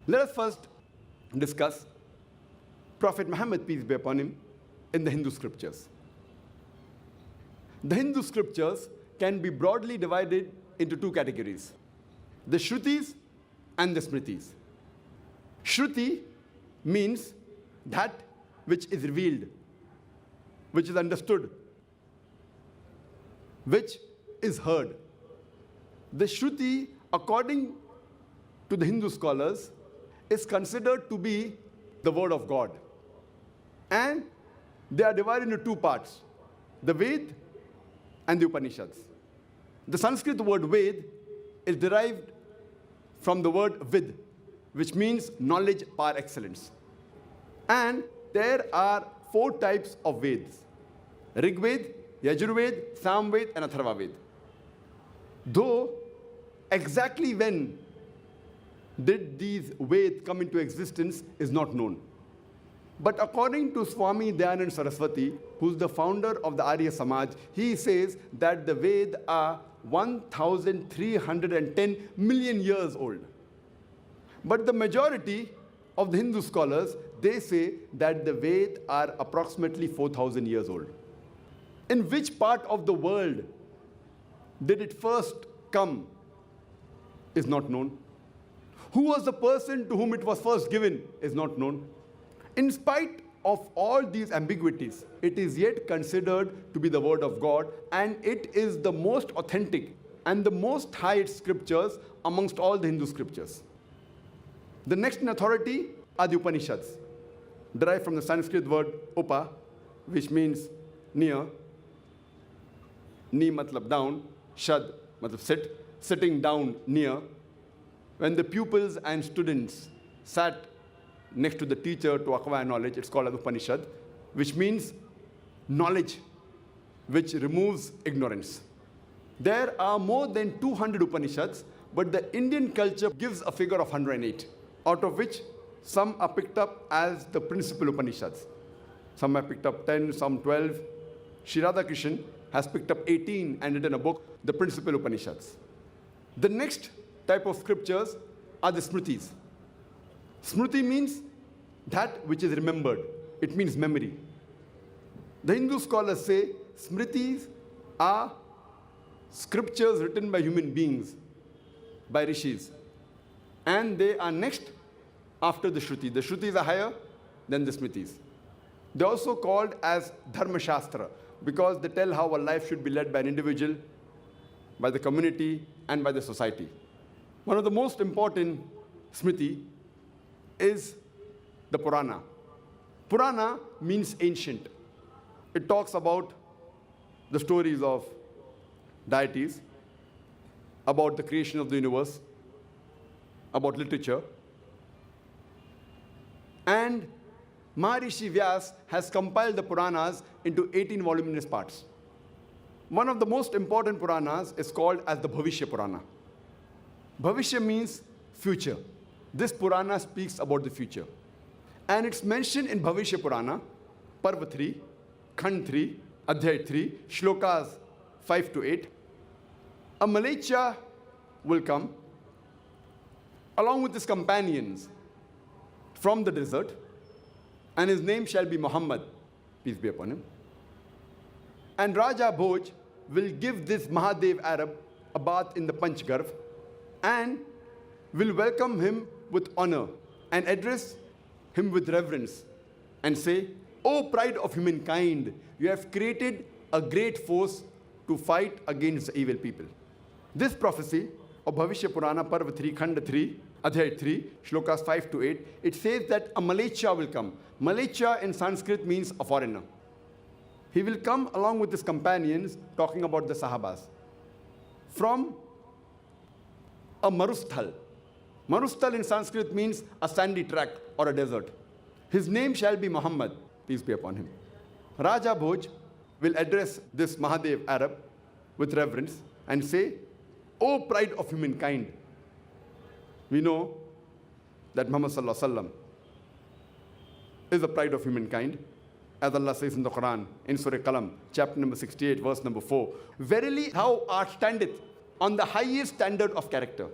Let us first discuss Prophet Muhammad, peace be upon him, in the Hindu scriptures. The Hindu scriptures can be broadly divided into two categories: the Shrutis and the Smritis. Shruti means that which is revealed, which is understood, which is heard. The Shruti, according to the Hindu scholars, is considered to be the word of God. And they are divided into two parts: the Ved and the Upanishads. The Sanskrit word Ved is derived from the word Vid, which means knowledge par excellence. And there are 4 types of Vedas: Rig-Veda, Yajur-Veda, Sama-Veda and Atharva-Veda. Though exactly when did these Vedas come into existence is not known. But according to Swami Dayanand Saraswati, who's the founder of the Arya Samaj, he says that the Vedas are 1,310 million years old. But the majority of the Hindu scholars, they say that the Vedas are approximately 4,000 years old. In which part of the world did it first come is not known. Who was the person to whom it was first given is not known. In spite of all these ambiguities, it is yet considered to be the word of God, and it is the most authentic and the most highest scriptures amongst all the Hindu scriptures. The next in authority are the Upanishads, derived from the Sanskrit word upa, which means near. Ni matlab down, shad matlab sit, sitting down near. When the pupils and students sat next to the teacher to acquire knowledge, it's called as Upanishad, which means knowledge which removes ignorance. There are more than 200 Upanishads, but the Indian culture gives a figure of 108, out of which some are picked up as the principal Upanishads. Some have picked up 10, some 12. Sri Radhakrishnan has picked up 18 and written a book, the principal Upanishads. The next type of scriptures are the Smritis. Smriti means that which is remembered. It means memory. The Hindu scholars say Smritis are scriptures written by human beings, by rishis. And they are next after the Shruti. The Shrutis are higher than the Smritis. They're also called as Dharma Shastra because they tell how a life should be led by an individual, by the community, and by the society. One of the most important Smriti is the Purana. Purana means ancient. It talks about the stories of deities, about the creation of the universe, about literature. And Maharishi Vyas has compiled the Puranas into 18 voluminous parts. One of the most important Puranas is called as the Bhavishya Purana. Bhavishya means future. This Purana speaks about the future. And it's mentioned in Bhavishya Purana, Parva 3, Khand 3, Adhyay 3, Shlokas 5 to 8. A Malecha will come along with his companions from the desert, and his name shall be Muhammad, peace be upon him. And Raja Bhoj will give this Mahadev Arab a bath in the Panchgarh and will welcome him with honor and address him with reverence and say, "O pride of humankind, you have created a great force to fight against the evil people." This prophecy of Bhavishya Purana, Parva 3, Khand 3, Adhyay 3, Shlokas 5 to 8, it says that a Malecha will come. Malecha in Sanskrit means a foreigner. He will come along with his companions, talking about the Sahabas, from a Marusthal. Marusthal in Sanskrit means a sandy tract or a desert. His name shall be Muhammad, peace be upon him. Raja Bhoj will address this Mahadev Arab with reverence and say, "O pride of humankind." We know that Muhammad Sallallahu Alaihi Wasallam is the pride of humankind. As Allah says in the Quran, in Surah Qalam, chapter number 68, verse number 4, "Verily thou art standeth on the highest standard of character."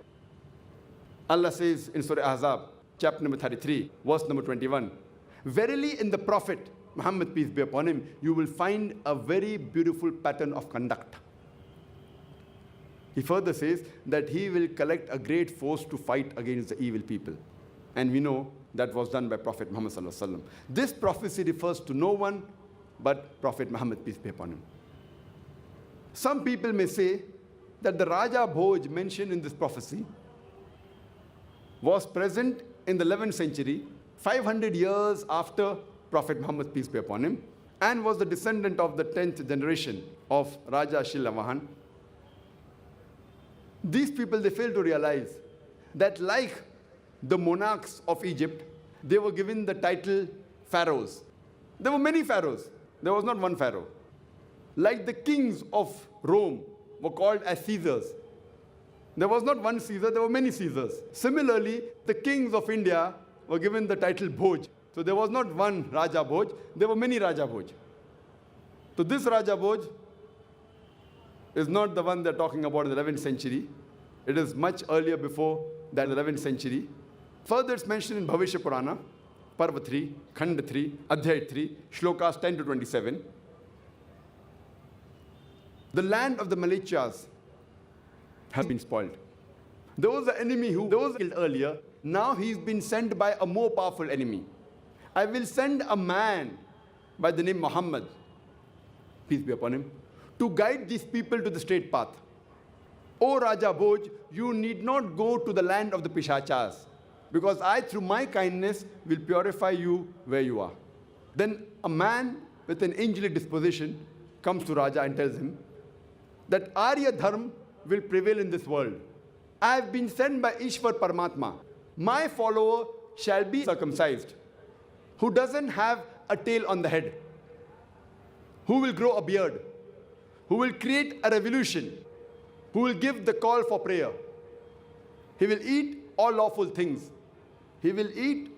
Allah says in Surah Ahzab, chapter number 33, verse number 21. Verily in the Prophet, Muhammad, peace be upon him, you will find a very beautiful pattern of conduct. He further says that he will collect a great force to fight against the evil people. And we know that was done by Prophet Muhammad sallallahu alaihi wasallam. This prophecy refers to no one but Prophet Muhammad, peace be upon him. Some people may say that the Raja Bhoj mentioned in this prophecy was present in the 11th century, 500 years after Prophet Muhammad, peace be upon him, and was the descendant of the 10th generation of Raja Shilavahan. These people, they fail to realize that like the monarchs of Egypt, they were given the title pharaohs. There were many pharaohs. There was not one pharaoh. Like the kings of Rome were called as Caesars. There was not one Caesar, there were many Caesars. Similarly, the kings of India were given the title Bhoj. So there was not one Raja Bhoj, there were many Raja Bhoj. So this Raja Bhoj is not the one they're talking about in the 11th century. It is much earlier before that 11th century. Further, it's mentioned in Bhavishya Purana, Parva 3, Khanda 3, Adhyay 3, Shlokas 10 to 27. The land of the Malechas has been spoiled. There was an enemy who was killed earlier. Now he's been sent by a more powerful enemy. I will send a man by the name Muhammad, peace be upon him, to guide these people to the straight path. O Raja Bhoj, you need not go to the land of the Pishachas, because I, through my kindness, will purify you where you are. Then a man with an angelic disposition comes to Raja and tells him that Arya Dharma will prevail in this world. I have been sent by Ishwar Paramatma. My follower shall be circumcised, who doesn't have a tail on the head, who will grow a beard, who will create a revolution, who will give the call for prayer. He will eat all lawful things. He will eat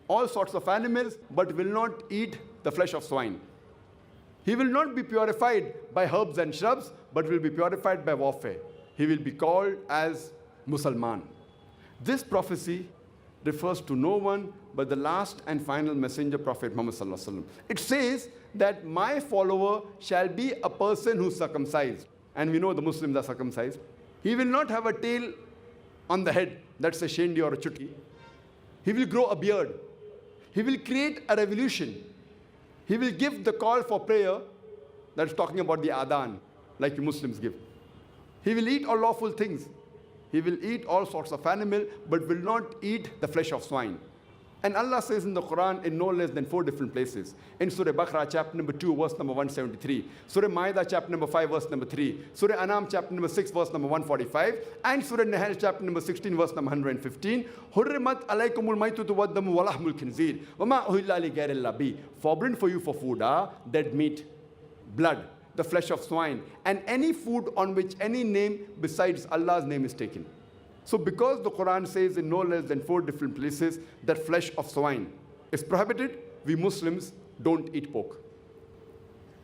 all sorts of animals, but will not eat the flesh of swine. He will not be purified by herbs and shrubs, but will be purified by warfare. He will be called as Musalman. This prophecy refers to no one but the last and final messenger, Prophet Muhammad sallallahu alaihi wasallam. It says that my follower shall be a person who's circumcised. And we know the Muslims are circumcised. He will not have a tail on the head. That's a shendi or a chutti. He will grow a beard. He will create a revolution. He will give the call for prayer. That's talking about the adhan, like the Muslims give. He will eat all lawful things. He will eat all sorts of animal, but will not eat the flesh of swine. And Allah says in the Quran in no less than 4 different places. In Surah Baqarah, chapter number 2, verse number 173. Surah Ma'idah, chapter number 5, verse number 3. Surah Anam, chapter number 6, verse number 145. And Surah Nahl, chapter number 16, verse number 115. Hurrimat alaykumul maytutu waddamu walahmul khinzir. Wama uhilla li ghayrillah bi. Forbidden for you for food are dead meat, blood, the flesh of swine, and any food on which any name besides Allah's name is taken. So because the Quran says in no less than 4 different places that flesh of swine is prohibited, we Muslims don't eat pork.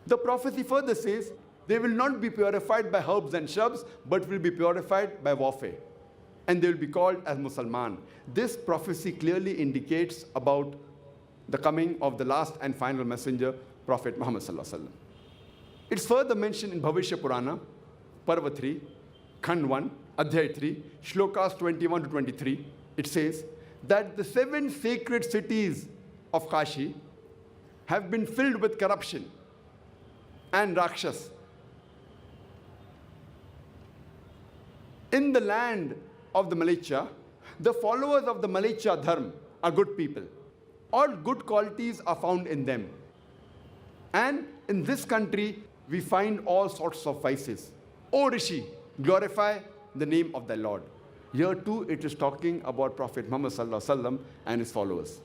The prophecy further says they will not be purified by herbs and shrubs, but will be purified by warfare. And they will be called as Musalman. This prophecy clearly indicates about the coming of the last and final messenger, Prophet Muhammad sallallahu alaihi wasallam. It's further mentioned in Bhavishya Purana, Parva 3, Khand 1, Adhyay 3, Shlokas 21 to 23. It says that the 7 sacred cities of Kashi have been filled with corruption and Rakshas. In the land of the Malecha, the followers of the Malecha Dharma are good people. All good qualities are found in them. And in this country, we find all sorts of vices. O Rishi, glorify the name of thy Lord. Here too, it is talking about Prophet Muhammad sallallahu alaihi wasallam and his followers.